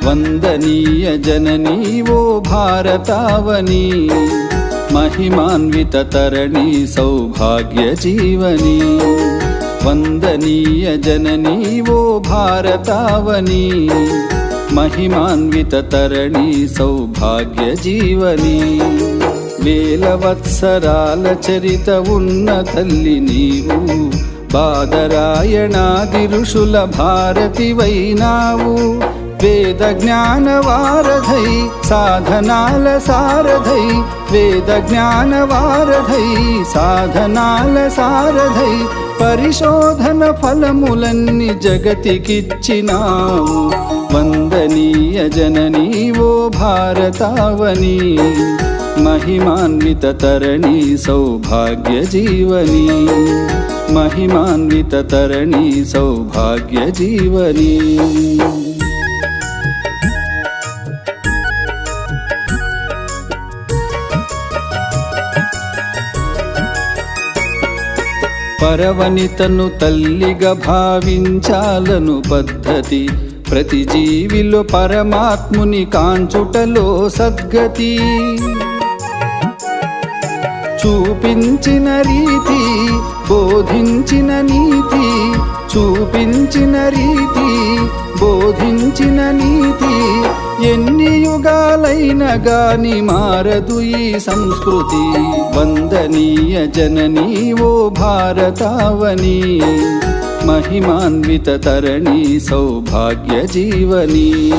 వందనీయ జననీ ఓ భారతావని, महिमान्वित तरणि सौभाग्य जीवनी। वंदनीय जननी वो भारतावनी, महिमान्वित तरणि सौभाग्य जीवनी। वेलवत्सराल चरित उन्न तल्लि नीवु, बादरायणादि ऋषुल भारति वैनावु। वेद ज्ञान वारधै साधनाल सारधै, वेद ज्ञान वारधै साधनाल सारधै, परिशोधन फलमुलन्नि जगतिकिच्चिनावु। वंदनीय जननी वो भारतावनी, महिमान्वित तरणि सौभाग्य जीवनी। महिमान्वित तरणि सौभाग्य जीवनी। పరవనితను తల్లిగా భావించాలను పద్ధతి, ప్రతి జీవిలో పరమాత్ముని కాంచుటలో సద్గతి। చూపించిన రీతి బోధించిన నీతి, చూపించిన రీతి బోధించిన నీతి, ఎన్ని యుగాలైన గాని మారదు ఈ సంస్కృతి। వందనీయ జననీ ఓ భారతావని, महिमान्वित तरणि सौभाग्य जीवनी।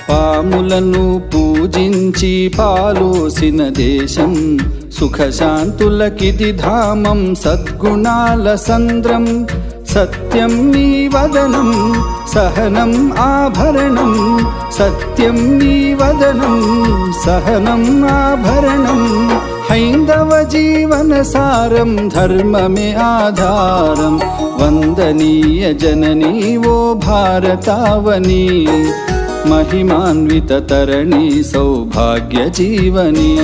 పాములను పూజించి పాలోసిన దేశం, సుఖశాంతులకిది ధామం సద్గుణాల సంద్రం। సత్యం నీ వదనం సహనం ఆభరణం, సత్యం నీ వదనం సహనం ఆభరణం। హైందవ జీవన సారం ధర్మమే ఆధారం। వందనీయ జననీ ఓ భారతావని, महिमान्वित तरणि सौभाग्य जीवनी।